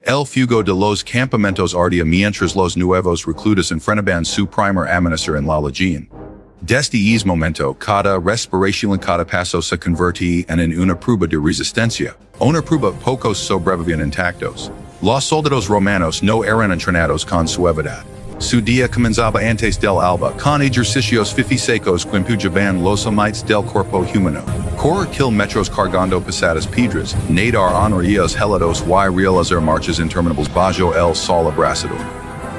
El fugo de los campamentos ardía mientras los nuevos reclutas enfrentaban su primer amanecer en la legión. Desde ese momento, cada respiración cada paso se convertía en una prueba de resistencia. Una prueba pocos sobrevivían intactos. Los soldados romanos no eran entrenados con suavidad. Su día comenzaba antes del alba, con ejercicios físicos que empujaban los límites del cuerpo humano. Correr kilómetros cargando pesadas piedras, nadar en ríos helados y realizar marchas interminables bajo el sol abrasador.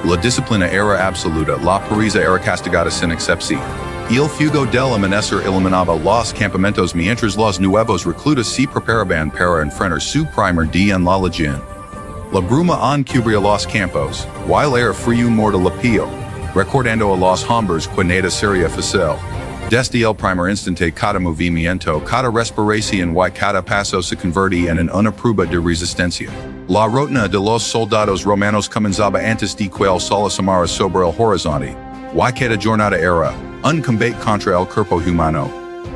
La disciplina era absoluta, la pereza era castigada sin excepción. El fuego del amanecer iluminaba los campamentos mientras los nuevos reclutas se preparaban para enfrentar su primer día en la legión. La bruma cubría los campos, while era frío mortal la pio, recordando a los hombres que nada sería fácil. Desde el primer instante cada movimiento, cada respiración y cada paso se convertía en una prueba de resistencia. La rutina de los soldados romanos comenzaba antes de que el sol asomara sobre el horizonte, y cada jornada era un combate contra el cuerpo humano,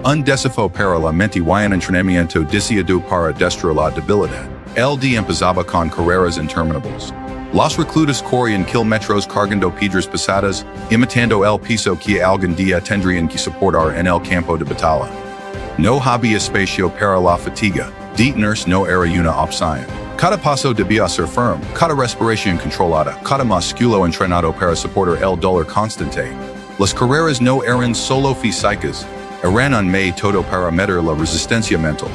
un desafío para la mente y un entrenamiento diseñado para destruir la debilidad. El día empezaba con carreras interminables. Los reclutas corrían kilómetros cargando piedras pesadas, imitando el piso que algún día tendrían que soportar en el campo de batalla. No había espacio para la fatiga, detenerse no era una opción. Cada paso debía ser firme, cada respiración controlada, cada músculo entrenado para soportar el dolor constante. Las carreras no eran solo físicas, eran un método para medir la resistencia mental.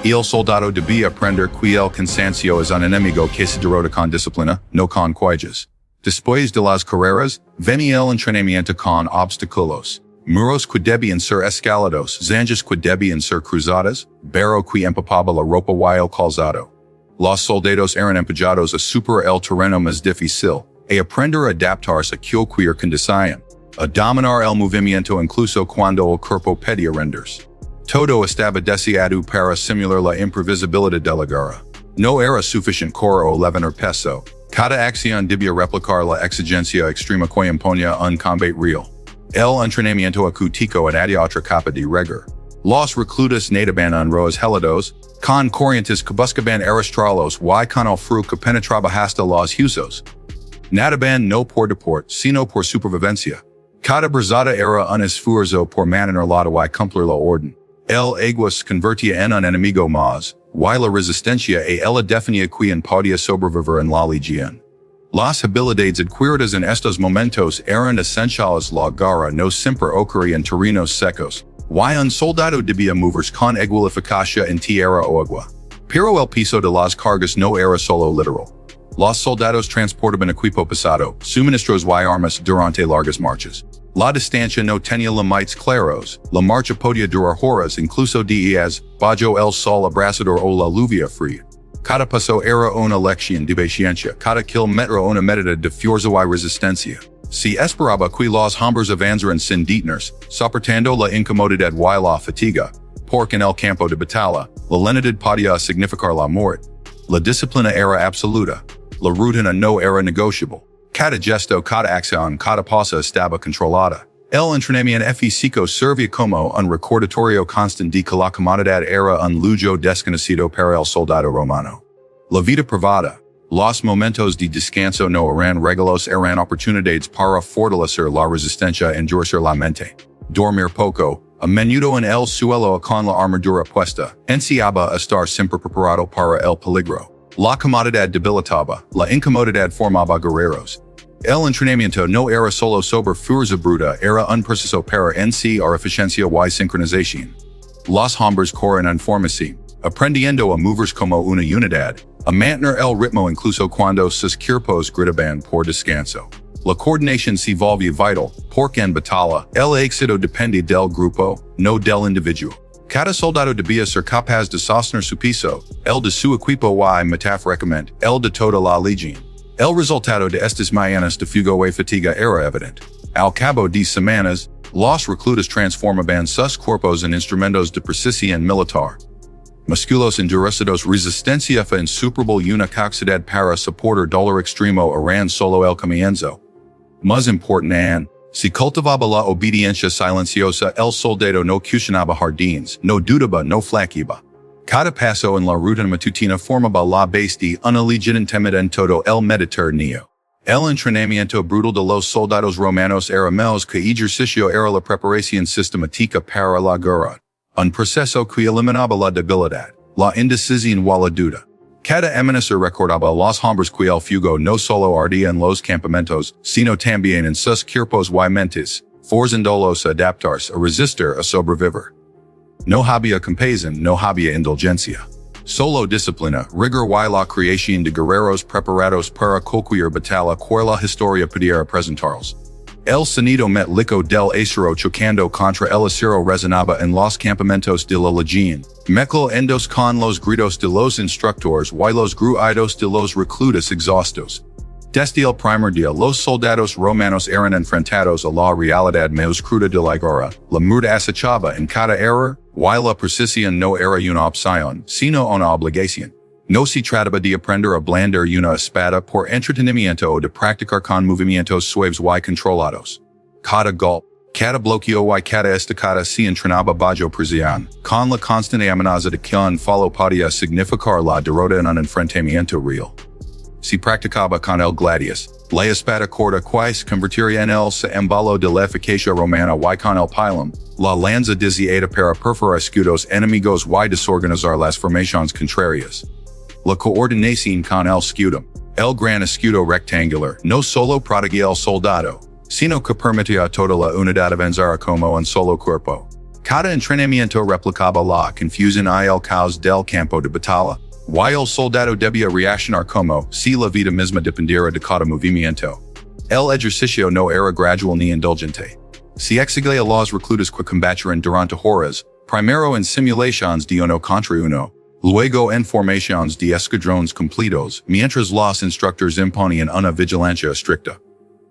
El soldado debía aprender que el cansancio es un enemigo que se derrota con disciplina, no con cuellos. Después de las carreras, venía el entrenamiento con obstáculos. Muros que debían ser escalados, zanjas que debían ser cruzadas, barro que empapaba la ropa y el calzado. Los soldados eran empujados a superar el terreno más difícil, a aprender a adaptarse a cualquier condición, a dominar el movimiento incluso cuando el cuerpo pedía rendirse. Todo estaba deseado para simular la imprevisibilidad de la guerra. No era suficiente correr o levantar peso. Cada acción debía replicar la exigencia extrema que imponía un combate real. El entrenamiento acústico añadía otra capa de rigor. Los reclutas nadaban en ríos helados, con corrientes que buscaban arrastrarlos y con el frío que penetraba hasta los huesos. Nadaban no por deporte, sino por supervivencia. Cada brazada era un esfuerzo por mantener la y cumplir la orden. El agua se convertía en un enemigo más, y la resistencia a ella definía quién podía sobrevivir en la legión. Las habilidades adquiridas en estos momentos eran esenciales. La guerra no siempre ocurría en terrenos secos, y un soldado debía moverse con igual eficacia en tierra o agua. Pero el peso de las cargas no era solo literal. Los soldados transportaban equipo pesado, suministros y armas durante largas marchas. La distancia no tenía límites claros, la marcha podía durar horas incluso días, bajo el sol abrasador o la lluvia fría. Cada paso era una lección de paciencia, cada kilómetro una medida de fuerza y resistencia. Se esperaba que los hombres avanzaran sin detenerse, soportando la incomodidad y la fatiga, porque en el campo de batalla, la lentitud podía significar la muerte. La disciplina era absoluta. La rutina no era negociable. Cada gesto, cada acción, cada paso estaba controlada. El entrenamiento físico servía como un recordatorio constante de que la comodidad era un lujo desconocido para el soldado romano. La vida privada, los momentos de descanso no eran regalos, eran oportunidades para fortalecer la resistencia y endurecer la mente. Dormir poco, a menudo en el suelo con la armadura puesta, enseñaba a estar siempre preparado para el peligro. La comodidad debilitaba, la incomodidad formaba guerreros. El entrenamiento no era solo sobre fuerza bruta, era un proceso para enseñar eficiencia y sincronización. Los hombres corren en formación, aprendiendo a moverse como una unidad, a mantener el ritmo incluso cuando sus cuerpos gritaban por descanso. La coordinación se volvía vital, porque en batalla, el éxito depende del grupo, no del individuo. Cada soldado debía ser capaz de sostener su piso, el de su equipo y metafóricamente, el de toda la legión. El resultado de estas mañanas de fuego y fatiga era evidente. Al cabo de semanas, los reclutas transformaban sus cuerpos en instrumentos de precisión militar. Músculos endurecidos, resistencia fe insuperable y una capacidad para soportar dolor extremo eran solo el comienzo. Más importante, se cultivaba la obediencia silenciosa, el soldado no cuestionaba jardines, no dudaba, no flaqueaba. Cada paso en la ruta matutina formaba la base una legítima en todo el Mediterráneo. El entrenamiento brutal de los soldados romanos era menos que ejercicio era la preparación sistemática para la guerra. Un proceso que eliminaba la debilidad, la indecisión o la duda. Cada amanecer recordaba a los hombres que el fuego no solo ardía en los campamentos, sino también en sus cuerpos y mentes, forzándolos a adaptarse, a resistir, a sobrevivir. No había compasión, no había indulgencia. Solo disciplina, rigor y la creación de guerreros preparados para cualquier batalla que la historia pudiera presentarles. El sonido metálico del acero chocando contra el acero resonaba en los campamentos de la legión, mezclando con los gritos de los instructores y los gruidos de los reclutas exhaustos. Desde el primer día los soldados romanos eran enfrentados a la realidad más cruda de la guerra, la muerte acechaba en cada era, y la precisión no era una opción, sino una obligación. No se trataba de aprender a blandir una espada por entretenimiento o de practicar con movimientos suaves y controlados. Cada golpe, cada bloqueo y cada estacada se entrenaba bajo presión, con la constante amenaza de que un follow podía significar la derrota en un enfrentamiento real. Se practicaba con el gladius, la espada corta que se convertiría en el embalo de la eficacia romana y con el pilum, la lanza deseada para perforar escudos enemigos y desorganizar las formaciones contrarias. La coordinación con el scudum, el gran escudo rectangular, no solo protegía al soldado, sino que permitía a toda la unidad avanzar como un solo cuerpo. Cada entrenamiento replicaba la confusión y el caos del campo de batalla, y el soldado debía reaccionar como si la vida misma dependiera de cada movimiento. El ejercicio no era gradual ni indulgente. Se exigía a los reclutas que combatieran durante horas, primero en simulaciones de uno contra uno, luego en formaciones de escuadrones completos, mientras los instructores imponían una vigilancia estricta.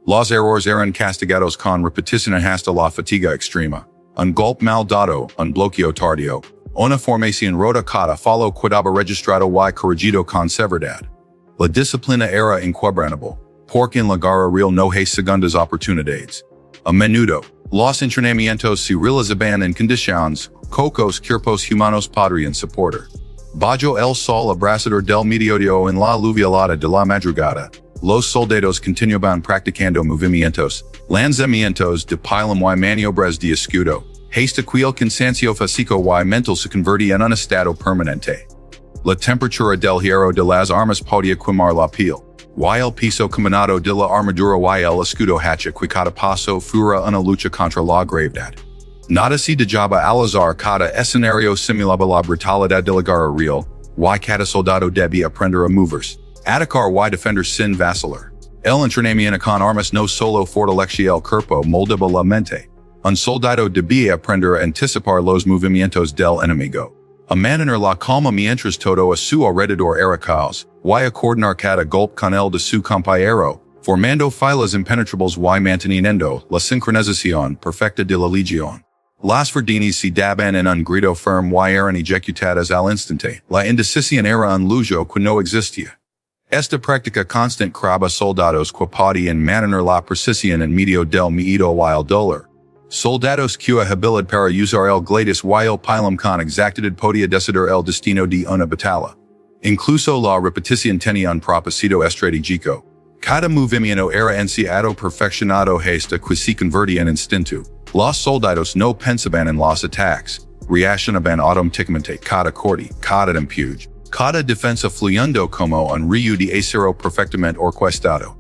Los errores eran castigados con repetición hasta la fatiga extrema. Un golpe mal dado, un bloqueo tardío, una formación rota cada follow quedaba registrado y corregido con severidad. La disciplina era inquebrantable, porque en la guerra real no hay segundas oportunidades. A menudo, los entrenamientos se realizaban en condiciones cocos cuerpos humanos podrían soportar. Bajo el sol abrasador del mediodía en la lluviolada de la madrugada, los soldados continuaban practicando movimientos, lanzamientos de pilum y maniobras de escudo, hasta que el cansancio físico y mental se convertía en un estado permanente. La temperatura del hierro de las armas podía quemar la piel, y el piso combinado de la armadura y el escudo hacha que cada paso fuera una lucha contra la gravedad. Nada se dejaba al azar, cada escenario simulaba la brutalidad de la guerra real, y cada soldado debía aprender a moverse, atacar y defender sin vacilar. El entrenamiento con armas no solo fortalecía el cuerpo, moldaba la mente. Un soldado debía aprender a anticipar los movimientos del enemigo, a mantener la calma mientras todo a su alrededor era caos, y a coordinar cada golpe con el de su compañero, formando filas impenetrables y manteniendo la sincronización perfecta de la legión. Las verdinas se daban en un grito firme y eran ejecutadas al instante. La indecisión era un lujo que no existía. Esta práctica constante creaba soldados que podían mantener la precisión en medio del miedo y el dolor. Soldados cuya habilidad para usar el gladius y el pilum con exactitud podía decidir el destino de una batalla. Incluso la repetición tenía un propósito estratégico. Cada movimiento era enseñado perfeccionado hasta que se convertía en instinto. Los soldados no pensaban en los ataques, reaccionaban automáticamente cada corte, cada empuje, cada defensa fluyendo como un río de acero perfectamente orquestado.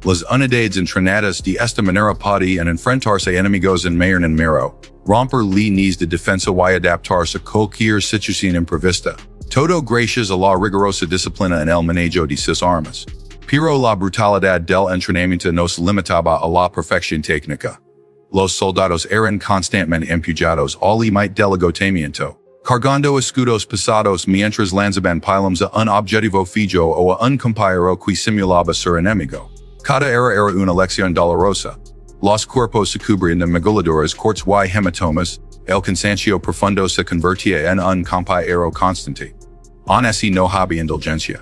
Las unidades entrenadas de esta manera podían enfrentarse a enemigos en mayor número, romper líneas de defensa y adaptarse a cualquier situación imprevista. Todo gracias a la rigurosa disciplina en el manejo de sus armas. Pero la brutalidad del entrenamiento no se limitaba a la perfección técnica. Los soldados eran constantemente empujados al límite del agotamiento, cargando escudos pesados mientras lanzaban pilums a un objetivo fijo o a un compañero que simulaba ser enemigo. Cada era una lección dolorosa. Los cuerpos se cubrían de maguladuras cortas y hematomas, el cansancio profundo se convertía en un compañero constante. Aún así no había indulgencia.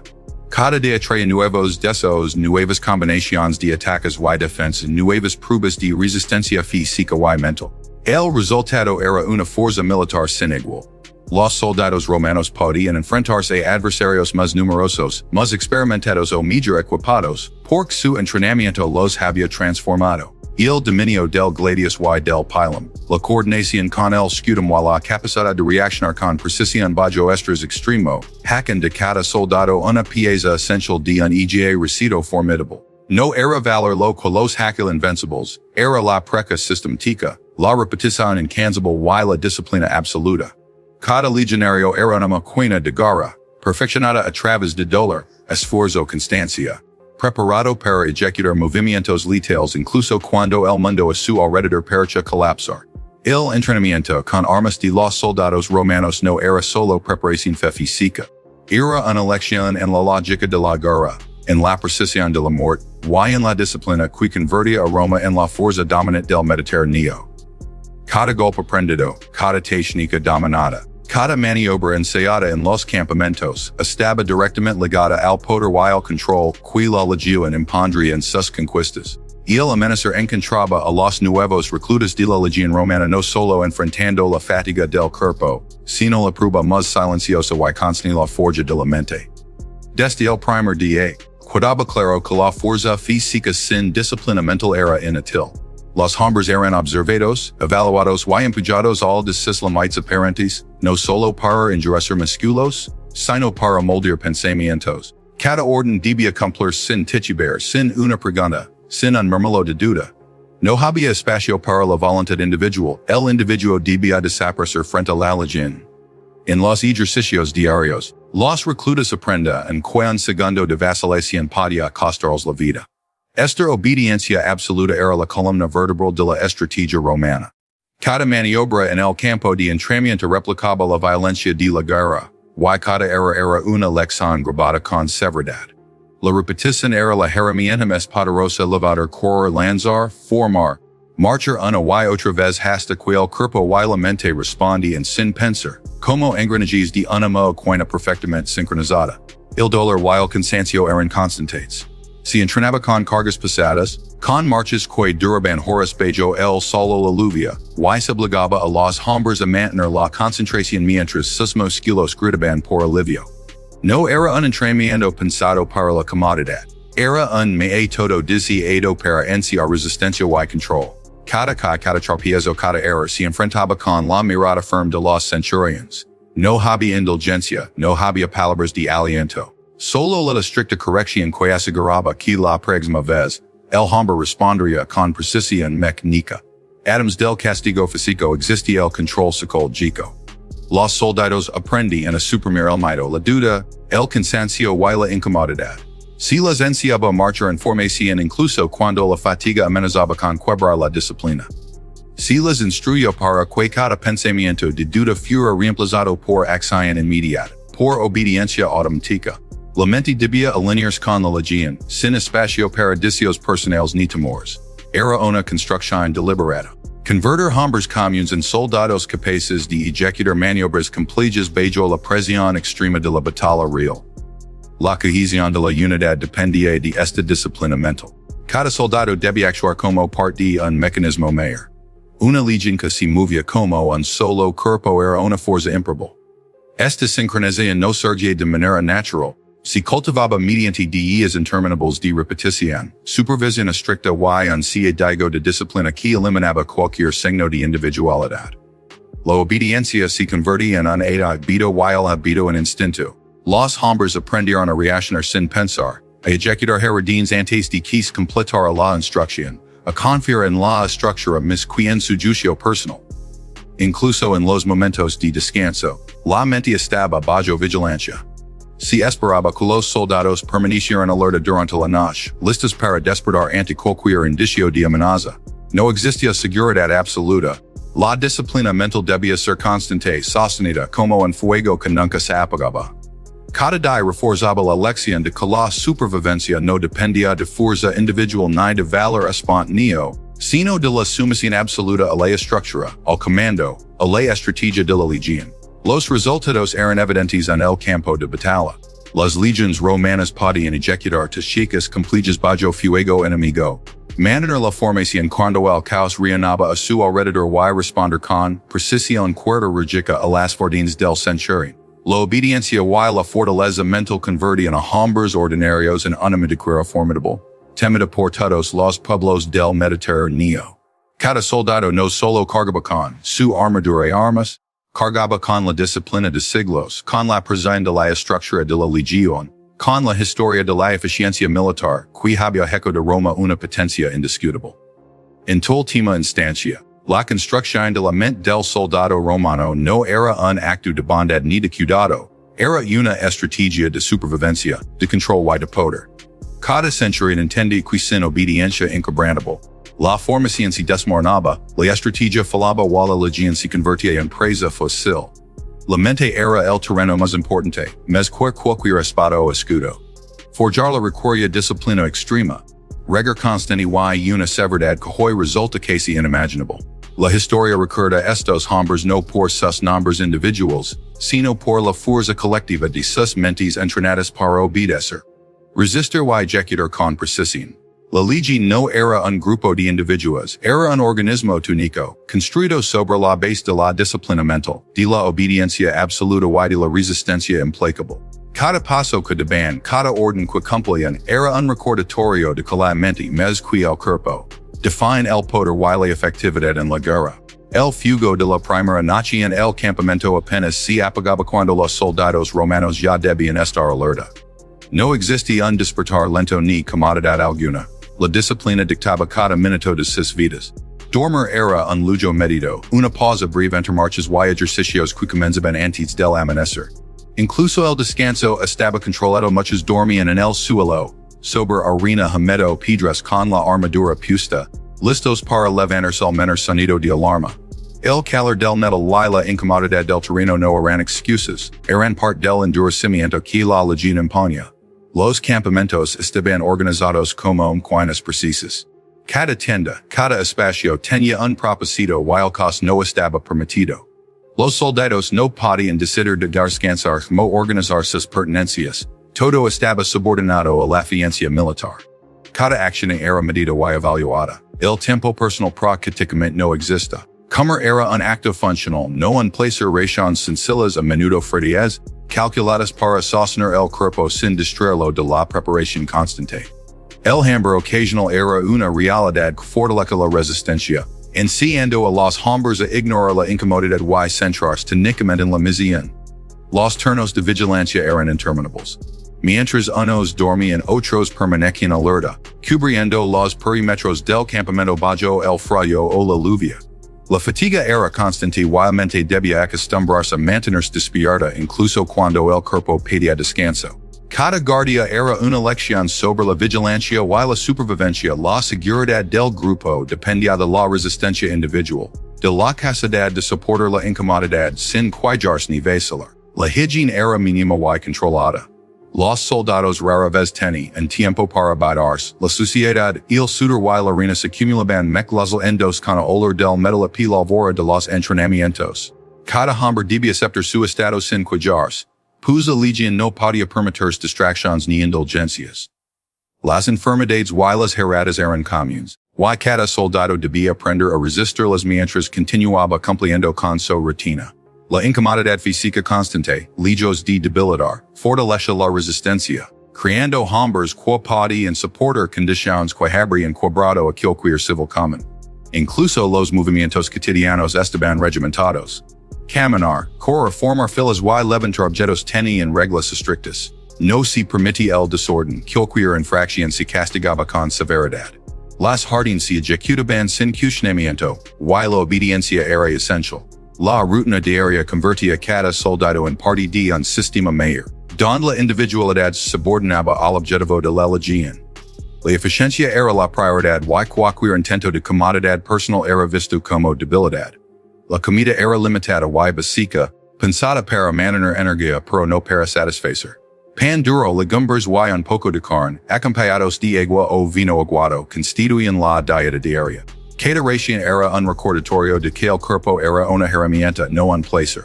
Cada día traía nuevos deseos, nuevas combinaciones de ataques y defensas, nuevas pruebas de resistencia física y mental. El resultado era una fuerza militar sin igual. Los soldados romanos podían enfrentarse a adversarios más numerosos, más experimentados o mejor equipados, por su entrenamiento los había transformado. El dominio del gladius y del pilum, la coordinación con el scutum y la capacidad de reaccionar con precisión bajo estres extremo, hacen de cada soldado una pieza esencial de un ejército formidable. No era valor lo que los hacía invencibles, era la preca sistemática, la repetición incansable y la disciplina absoluta. Cada legionario era una máquina de guerra, perfeccionada a través de dolor, esfuerzo constancia. Preparado para ejecutar movimientos letales incluso cuando el mundo a su alrededor parecía colapsar. El entrenamiento con armas de los soldados romanos no era solo preparación física. Era una lección en la lógica de la guerra, en la precisión de la muerte, y en la disciplina que convertía a Roma en la fuerza dominante del Mediterráneo. Cada golpe prendido, cada técnica dominada, cada maniobra ensayada en los campamentos estaba directamente ligada al poder y al control que la legión impondría en sus conquistas. El amenazar encontraba a los nuevos reclutas de la legión romana no solo enfrentando la fatiga del cuerpo, sino la prueba más silenciosa y constante la forja de la mente. Desde el primer día, quedaba claro que la fuerza física sin disciplina mental era inútil. Los hombres eran observados, evaluados y empujados al deslizamientos aparentes, no solo para endurecer músculos, sino para moldear pensamientos. Cada orden debía cumplir sin titubear, sin una pregunta, sin un murmullo de duda. No había espacio para la voluntad individual, el individuo debía desaparecer frente a la legión. En los ejercicios diarios, los reclutas aprendían que un segundo de vacilación podía costarles la vida. Esta obediencia absoluta era la columna vertebral de la estrategia romana. Cada maniobra en el campo de entrenamiento replicaba la violencia de la guerra, y cada era una lección grabada con severidad. La repetición era la herramienta más poderosa levantar, correr, lanzar, formar, marchar una y otra vez hasta que el cuerpo y la mente respondían sin pensar, como engranajes de una máquina perfectamente sincronizada. El dolor y el cansancio eran constantes. Se entrenaba con cargas pesadas, con marchas que duraban horas bajo el solo la lluvia, y se obligaba a los hombres a mantener la concentración mientras sus músculos gritaban por alivio. No era un entrenamiento pensado para la comodidad, era un método diseñado para enseñar resistencia y control. Cada tropiezo, cada error se enfrentaba con la mirada firme de los centurions. No había indulgencia, no había palabras de aliento. Solo la estricta corrección que aseguraba que la próxima vez, el hombre respondería con precisión mecánica. Además del castigo físico existía el control psicológico. Los soldados aprendían a suprimir el miedo, la duda, el cansancio y la incomodidad. Se les enseñaba a marchar en formación incluso cuando la fatiga amenazaba con quebrar la disciplina. Se les instruyó para que cada pensamiento de duda fuera reemplazado por acción inmediata, por obediencia automática. La mente debía alinearse con la legión, sin espacio para deseos personales ni temores. Era una construcción deliberada. Convertir hombres comunes en soldados capaces de ejecutar maniobras complejas bajo la presión extrema de la batalla real. La cohesión de la unidad dependía de esta disciplina mental. Cada soldado debía actuar como parte de un mecanismo mayor. Una legión que se movía como un solo cuerpo era una fuerza imparable. Esta sincronización no surgía de manera natural. Se cultivaba mediante días interminables de repetición, supervisión estricta y un código de disciplina que eliminaba cualquier signo de individualidad. La obediencia se convertía en un hábito y el hábito en instinto. Los hombres aprendieron a reaccionar sin pensar, a ejecutar jardines antes de que se completara la instrucción, a confiar en la estructura más que en su juicio personal. Incluso en los momentos de descanso, la mente estaba bajo vigilancia. Se esperaba que los soldados permanecieran alerta durante la noche, listos para despertar ante cualquier indicio de amenaza. No existía seguridad absoluta. La disciplina mental debía ser constante, sostenida como un fuego que nunca se apagaba. Cada día reforzaba la lección de que la supervivencia no dependía de fuerza individual ni de valor espontáneo, sino de la sumisión absoluta a la estructura, al comando, a la estrategia de la legión. Los resultados eran evidentes en el campo de batalla. Las legiones romanas podían ejecutar tácticas complejas bajo fuego enemigo. Mantener la formación cuando el caos reanaba a su alrededor y responder con precisión quirúrgica a las órdenes del centurión. La obediencia y la fortaleza mental convertían a hombres ordinarios en una milicia formidable, temida por todos los pueblos del Mediterráneo. Cada soldado no solo cargaba con su armadura y armas, cargaba con la disciplina de siglos, con la presión de la estructura de la legión, con la historia de la eficiencia militar, que había hecho de Roma una potencia indiscutible. En última instancia, la construcción de la mente del soldado romano no era un acto de bondad ni de cuidado, era una estrategia de supervivencia, de control y de poder. Cada centurión entendía que sin obediencia inquebrantable, la formación se desmoronaba, la estrategia fallaba y la legión se convertía en presa fácil. La mente era el terreno más importante, más que cualquier espada o escudo. Forjarla requería disciplina extrema, rigor constante y una severidad que hoy resulta casi inimaginable. La historia recuerda estos hombres no por sus nombres individuales, sino por la fuerza colectiva de sus mentes entrenadas para obedecer. Resistir y ejecutar con precisión. La legión no era un grupo de individuos, era un organismo único, construido sobre la base de la disciplina mental, de la obediencia absoluta y de la resistencia implacable. Cada paso que daban, cada orden que cumplían, era un recordatorio de que la mente más que el cuerpo define el poder y la efectividad en la guerra. El fuego de la primera noche en el campamento apenas se apagaba cuando los soldados romanos ya debían estar alerta. No existía un despertar lento ni comodidad alguna. La disciplina dictaba cada minuto de sus vidas. Dormir era un lujo medido, una pausa breve entre marchas y ejercicios que comenzaban antes del amanecer. Incluso el descanso estaba controlado, muchos dormían en el suelo, sobre arena húmedo piedras con la armadura puesta, listos para levantarse al menor sonido de alarma. El calor del metal y la incomodidad del terreno no eran excusas, eran parte del endurecimiento que la legión imponía. Los campamentos estaban organizados como unidades precisas. Cada tienda, cada espacio tenía un propósito y el caos no estaba permitido. Los soldados no podían decidir de descansar o organizar sus pertenencias. Todo estaba subordinado a la eficiencia militar. Cada acción era medida y evaluada. El tiempo personal prácticamente no exista. Comer era un acto funcional, no un placer raciones sencillas a menudo frías, calculadas para sostener el cuerpo sin distraerlo de la preparación constante. El hambre ocasional era una realidad que fortalece la resistencia, enseñando a los hombres a ignorar la incomodidad y centrarse técnicamente en la misión. Los turnos de vigilancia eran interminables. Mientras unos dormían, otros permanecían alerta, cubriendo los perímetros del campamento bajo el frío o la lluvia. La fatiga era constante y la mente debía acostumbrarse a mantenerse despierta incluso cuando el cuerpo pedía descanso. Cada guardia era una lección sobre la vigilancia y la supervivencia. La seguridad del grupo dependía de la resistencia individual, de la capacidad de soportar la incomodidad sin cuidarse ni vacilar. La higiene era mínima y controlada. Los soldados rara vez tenían tiempo para bailarse. La suciedad, el sudor y la arena se acumulaban mezclados en dos con el olor del metal y la alvora de los entrenamientos. Cada hombre debía aceptar su estado sin cuidarse, pues la legión no podía permitirse distracciones ni indulgencias. Las enfermedades y las heridas eran comunes, y cada soldado debía aprender a resistirlas mientras continuaba cumpliendo con su rutina. La incomodidad física constante, lejos de debilitar, fortalece la resistencia, creando hombres que podían soportar condiciones que habrían quebrado a cualquier civil común. Incluso los movimientos cotidianos estaban regimentados. Caminar, correr, formar filas y levantar objetos tenían reglas estrictas. No se permitía el desorden, cualquier infracción se castigaba con severidad. Las órdenes se ejecutaban sin cuestionamiento, y la obediencia era esencial. La rutina diaria convertía cada soldado en parte de un sistema mayor, donde la individualidad se subordinaba al objetivo de la legión. La eficiencia era la prioridad y cualquier intento de comodidad personal era visto como debilidad. La comida era limitada y básica, pensada para mantener energía pero no para satisfacer. Pan duro, legumbres y un poco de carne, acompañados de agua o vino aguado, constituían la dieta diaria. Cada ración era un recordatorio de que el cuerpo era una herramienta, no un placer.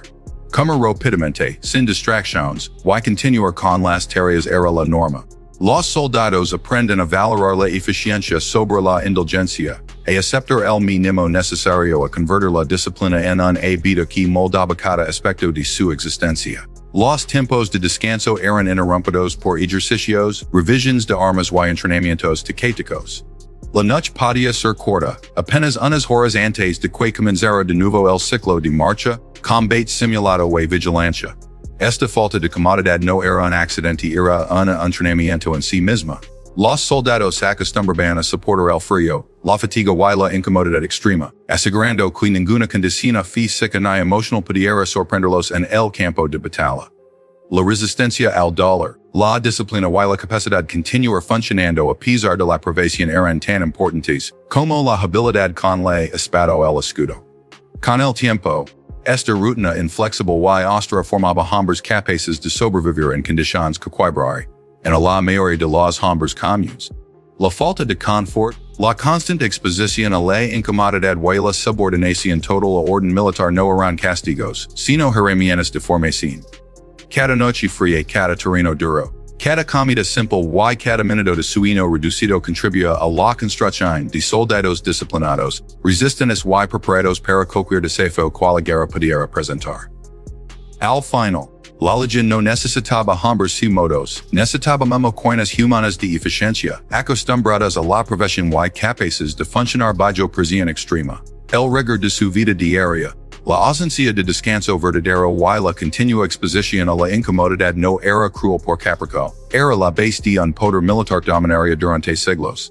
Comer rápidamente, sin distracciones, y continuar con las tareas era la norma. Los soldados aprenden a valorar la eficiencia sobre la indulgencia, a aceptar el mínimo necesario a convertir la disciplina en un hábito que moldaba cada aspecto de su existencia. Los tiempos de descanso eran interrumpidos por ejercicios, revisiones de armas y entrenamientos tácticos. La noche podía ser corta, apenas unas horas antes de que comenzara de nuevo el ciclo de marcha, combate simulado y vigilancia. Esta falta de comodidad no era un accidente, era un entrenamiento en sí misma. Los soldados se acostumbraban a soportar el frío, la fatiga y la incomodidad extrema, asegurando que ninguna condición física ni emocional pudiera sorprenderlos en el campo de batalla. La resistencia al dolor, la disciplina y la capacidad de continuar funcionando a pesar de la privación eran tan importantes como la habilidad con la espada o el escudo. Con el tiempo, esta rutina inflexible y austera formaba hombres capaces de sobrevivir en condiciones que quebraran en la mayoría de los hombres comunes. La falta de confort, la constante exposición a la incomodidad y la subordinación total a orden militar no eran castigos, sino herramientas de formación. Cada noche fría, cada terreno duro, cada comida simple y cada minuto de sueño reducido contribuía a la construcción de soldados disciplinados, resistentes y preparados para cualquier desafío que la guerra pudiera presentar. Al final, la legión no necesitaba hombres y modos, necesitábamos coinas humanas de eficiencia, acostumbradas a la profesión y capaces de funcionar bajo presión extrema. El rigor de su vida diaria, la ausencia de descanso verdadero y la continua exposición a la incomodidad no era cruel por Capricorn, era la base de un poder militar dominaria durante siglos.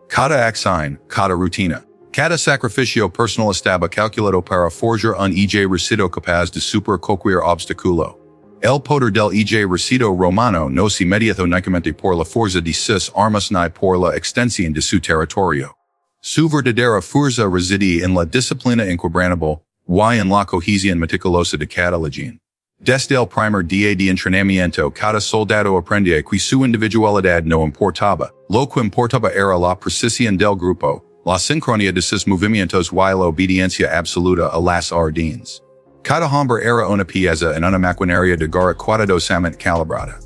Cada acción, cada rutina, cada sacrificio personal estaba calculado para forjar un ejército capaz de superar cualquier obstáculo. El poder del ejército romano no se medía únicamente por la fuerza de sus armas ni por la extensión de su territorio. Su verdadera fuerza residía en la disciplina inquebrantable y en la cohesión meticulosa de cada legión. Desde el primer día de entrenamiento, cada soldado aprendía que su individualidad no importaba. Lo que importaba era la precisión del grupo, la sincronía de sus movimientos y la obediencia absoluta a las órdenes. Cada hombre era una pieza en una maquinaria de guerra cuidadosamente calibrada.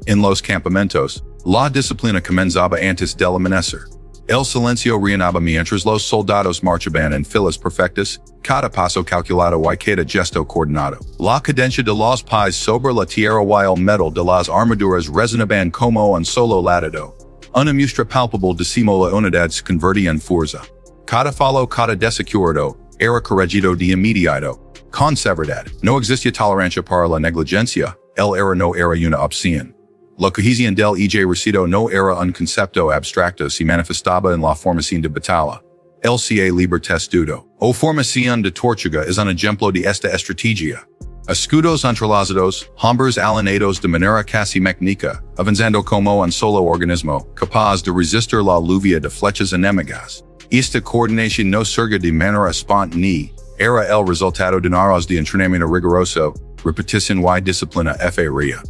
En los campamentos, la disciplina comenzaba antes del amanecer. El silencio reinaba mientras los soldados marchaban en filas perfectas, cada paso calculado y cada gesto coordinado. La cadencia de los pies sobre la tierra y el metal de las armaduras resonaban como un solo latido. Una muestra palpable de cómo la unidad se convertía en fuerza. Cada falo, cada desacuerdo, era corregido de inmediato. Con severidad, no existía tolerancia para la negligencia, el error no era una opción. La cohesión del ejército no era un concepto abstracto, se manifestaba en la formación de batalla. El CA libre testudo, o formación de tortuga es un ejemplo de esta estrategia. Escudos entrelazados, hombres alineados de manera casi mecánica, avanzando como un solo organismo, capaz de resistir la lluvia de flechas enemigas. Esta coordinación no surge de manera espontánea, era el resultado de años de entrenamiento riguroso, repetición y disciplina férrea.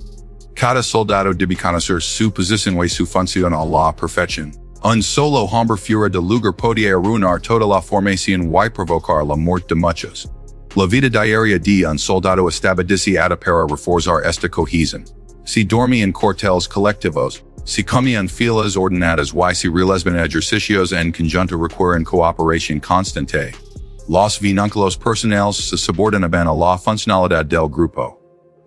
Cada soldado debe conocer su posición y su función a la perfección. Un solo hombre fuera de lugar podía arruinar toda la formación y provocar la muerte de muchos. La vida diaria de un soldado estaba diseñada para reforzar esta cohesión. Se dormía en cuarteles colectivos, se comía en filas ordenadas y se realizaban ejercicios en conjunto requieren cooperación constante. Los vínculos personales se subordinaban a la funcionalidad del grupo.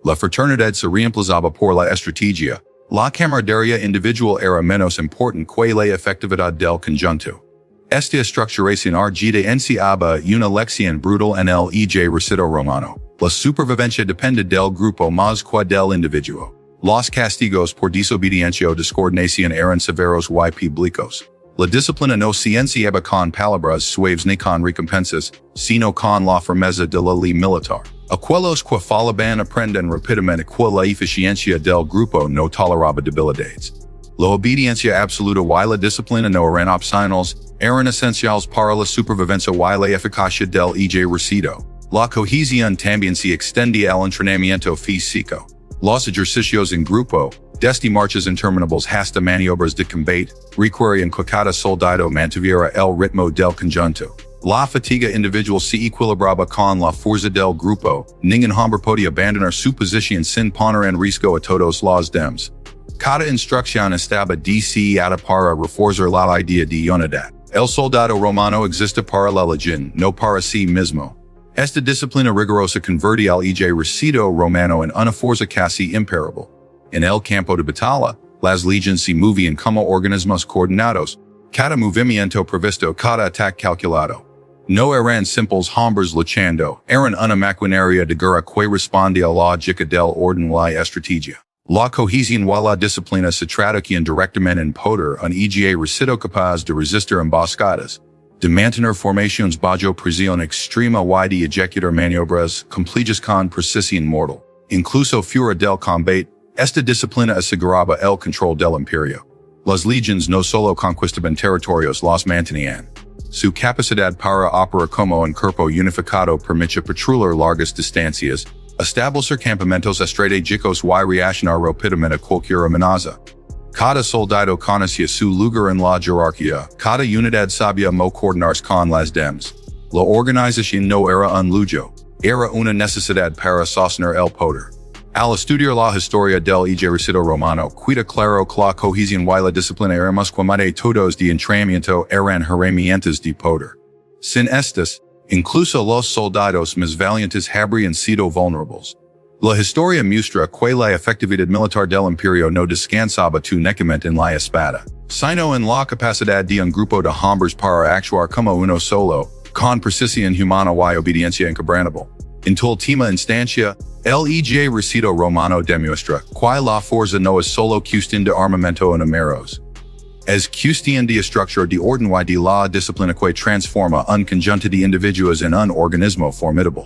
La fraternidad se reemplazaba por la estrategia. La camaradería individual era menos importante que la efectividad del conjunto. Esta estructuración argida enseñaba una lección brutal en el ejército romano. La supervivencia depende del grupo más que del individuo. Los castigos por desobediencia o descoordinación eran severos y públicos. La disciplina no se enseñaba con palabras suaves ni con recompensas, sino con la firmeza de la ley militar. Aquellos que falaban aprenden rápidamente que la eficiencia del grupo no toleraba debilidades. La obediencia absoluta y la disciplina no eran opcionales, eran esenciales para la supervivencia y la eficacia del ejército. La cohesión también se extendía al entrenamiento físico. Los ejercicios en grupo, desde marchas interminables hasta maniobras de combate, requerían que cada soldado mantuviera el ritmo del conjunto. La fatiga individual se equilibraba con la fuerza del grupo, ningún hombre podía abandonar su posición sin poner en riesgo a todos los demás. Cada instrucción estaba diseñada para reforzar la idea de unidad. El soldado romano existe para la legión, no para sí mismo. Esta disciplina rigurosa convertía al ejército romano en una fuerza casi imparable. En el campo de batalla, las legiones se movían como organismos coordinados, cada movimiento previsto, cada ataque calculado. No eran simples hombres luchando, eran una maquinaria de guerra que respondía a la lógica del orden y la estrategia. La cohesión y la disciplina se traducían directamente en poder un ejército capaz de resistir emboscadas, de mantener formaciones bajo presión extrema y de ejecutar maniobras complejas con precisión mortal. Incluso fuera del combate, esta disciplina aseguraba el control del imperio. Las legiones no solo conquistaban territorios, los mantenían. Su capacidad para operar como un cuerpo unificado permitía patrular largas distancias, establecer campamentos estratégicos y reaccionar rápidamente a cualquier amenaza. Cada soldado conocía su lugar en la jerarquía, cada unidad sabía cómo coordinarse con las demás. La organización no era un lujo, era una necesidad para sostener el poder. Al estudiar la historia del ejército romano, queda claro que la cohesión y la disciplina eran muscualmente todos de entrenamiento eran herramientas de poder. Sin estas, incluso los soldados más valientes habrían sido vulnerables. La historia muestra que la efectividad militar del imperio no descansaba únicamente en la espada, sino en la capacidad de un grupo de hombres para actuar como uno solo, con precisión humana y obediencia inquebrantable. En última instancia, el ejército romano demuestra que la fuerza no es solo cuestión de armamento y números. Es cuestión de estructura de orden y de la disciplina que transforma un conjunto de individuos en un organismo formidable.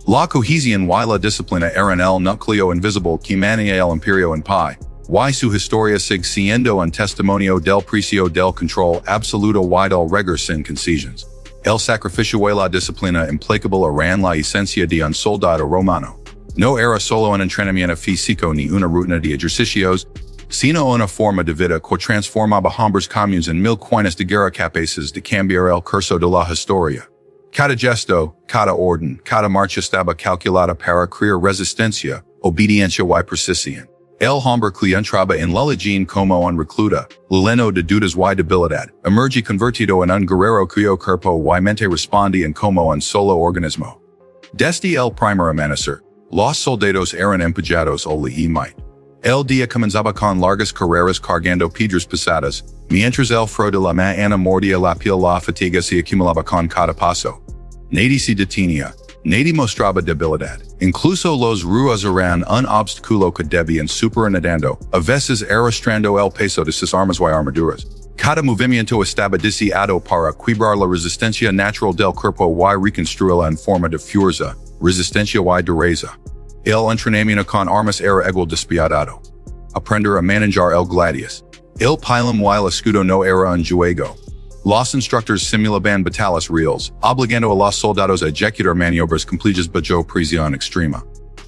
La cohesión y la disciplina eran el núcleo invisible que mantenía el imperio en pie, y su historia sigue siendo un testimonio del precio del control absoluto y del rigor sin concesiones. El sacrificio y la disciplina implacable eran la esencia de un soldado romano. No era solo un entrenamiento físico ni una rutina de ejercicios, sino una forma de vida que transformaba hombres comunes en mil cuenas de guerra capaces de cambiar el curso de la historia. Cada gesto, cada orden, cada marcha estaba calculada para crear resistencia, obediencia y precisión. El hombre que entraba en la legión como un recluta, lleno de dudas y debilidad, emerge convertido en un guerrero cuyo cuerpo y mente respondían como un solo organismo. Desde el primer amanecer, los soldados eran empujados al límite. El día comenzaba con largas carreras cargando piedras pesadas, mientras el frío de la mañana mordía la piel, la fatiga se acumulaba con cada paso. Nadie se detenía, nadie mostraba debilidad. Incluso los ruas eran un obstáculo que debían superando, a veces arrastrando el peso de sus armas y armaduras. Cada movimiento estaba diseñado para quebrar la resistencia natural del cuerpo y reconstruirla en forma de fuerza, resistencia y dureza. El entrenamiento con armas era igual despiadado. Aprender a manejar el gladius. El pilum y el escudo no era un juego. Los instructores simulaban batallas reales, obligando a los soldados a ejecutar maniobras complejas bajo presión extrema.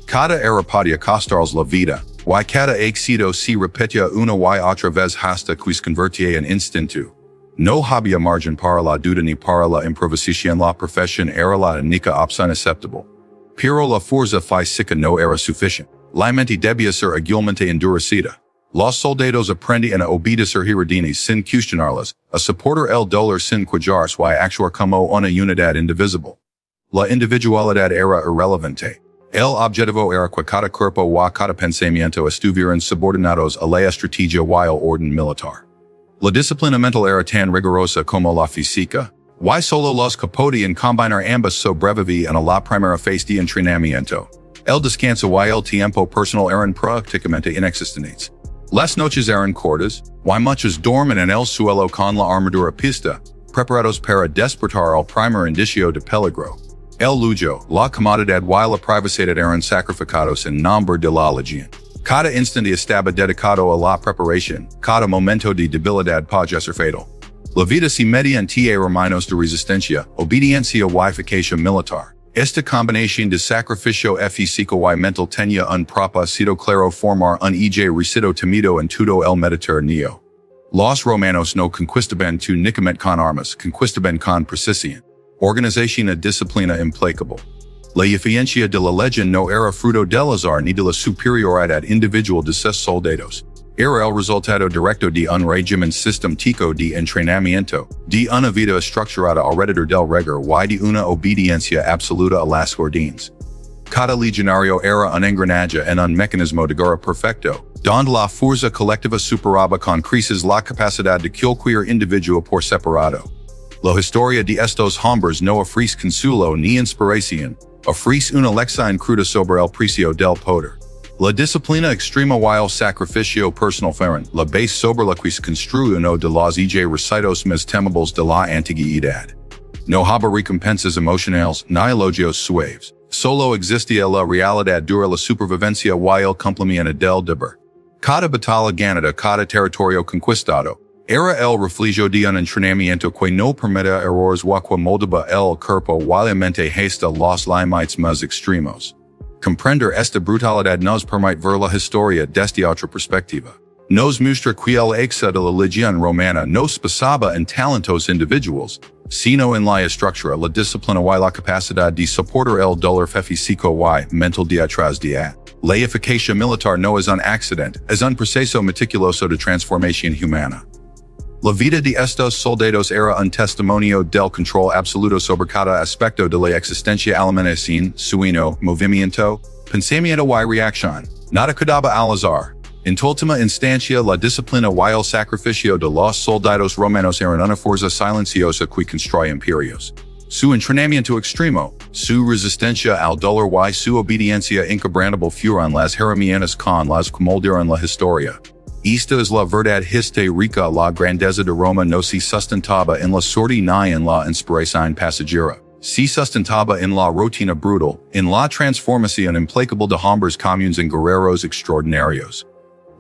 Cada era podía costarles la vida, y cada éxito se repetía una y otra vez hasta que se convertía en instinto. No había margen para la duda ni para la improvisación, la perfección era la única opción aceptable. Pero la fuerza física no era suficiente. La mente debía ser igualmente endurecida. Los soldados aprendían a obedecer órdenes sin cuestionarlas, a soportar el dolor sin quejarse y a actuar como una unidad indivisible. La individualidad era irrelevante. El objetivo era que cada cuerpo y cada pensamiento estuvieran subordinados a la estrategia y el orden militar. La disciplina mental era tan rigurosa como la física, y solo los que podían combinar ambas sobrevivían a la primera fase de entrenamiento. El descanso y el tiempo personal eran prácticamente inexistentes. Las noches eran cortas, y muchos dormían en el suelo con la armadura pista, preparados para despertar al primer indicio de peligro. El lujo, la comodidad y la privacidad eran sacrificados en nombre de la legión. Cada instante estaba dedicado a la preparación, cada momento de debilidad podía ser fatal. La vida se medía en términos de resistencia, obediencia y eficacia militar. Esta combinación de sacrificio físico y mental tenía un propósito claro: formar un ejército temido en todo el Mediterráneo. Los romanos no conquistaban únicamente con armas, conquistaban con precisión, organización y disciplina implacable. La eficiencia de la legión no era fruto del azar ni de la superioridad individual de sus soldados. Era el resultado directo de un régimen sistémico de entrenamiento, de una vida estructurada alrededor del rigor y de una obediencia absoluta a las órdenes. Cada legionario era un engranaje en un mecanismo de guerra perfecto, donde la fuerza colectiva superaba con creces la capacidad de cualquier individuo por separado. La historia de estos hombres no ofrece consuelo ni inspiración, ofrece una lección cruda sobre el precio del poder. La disciplina extrema y el sacrificio personal fueron la base sobre la que se construye uno de los recitos más temibles de la antigüedad. No había recompensas emocionales ni elogios suaves. Solo existía la realidad dura la supervivencia y el cumplimiento del deber. Cada batalla ganada, cada territorio conquistado, era el refugio de un entrenamiento que no permitía errores y que moldaba el cuerpo y la mente hasta los límites más extremos. Comprender esta brutalidad nos permite ver la historia desde otra perspectiva. Nos muestra que el éxito de la legión romana no se basaba en talentos individuals, sino en la estructura, la disciplina y la capacidad de soportar el dolor físico y mental día tras día. La eficacia militar no es un accidente, es un proceso meticuloso de transformación humana. La vida de estos soldados era un testimonio del control absoluto sobre cada aspecto de la existencia alimentación, sino, movimiento, pensamiento y reacción. Nada quedaba al azar. En última instancia, la disciplina y el sacrificio de los soldados romanos eran una fuerza silenciosa que construye imperios. Su entrenamiento extremo, su resistencia al dolor y su obediencia inquebrantable fueron las herramientas con las que moldearon la historia. Esta es la verdad histórica. La grandeza de Roma no se sustentaba en la suerte ni en la inspiración pasajera. Se sustentaba en la rutina brutal, en la transformación implacable de hombres comunes en guerreros extraordinarios.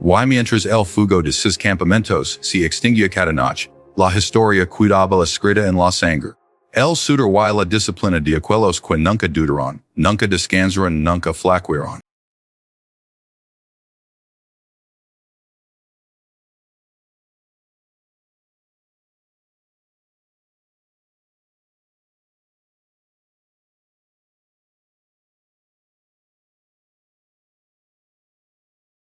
Y mientras el fuego de sus campamentos se extinguía cada noche, la historia quedaba escrita en la sangre. El sudor y la disciplina de aquellos que nunca dudaron, nunca descansaron, nunca flaquearon.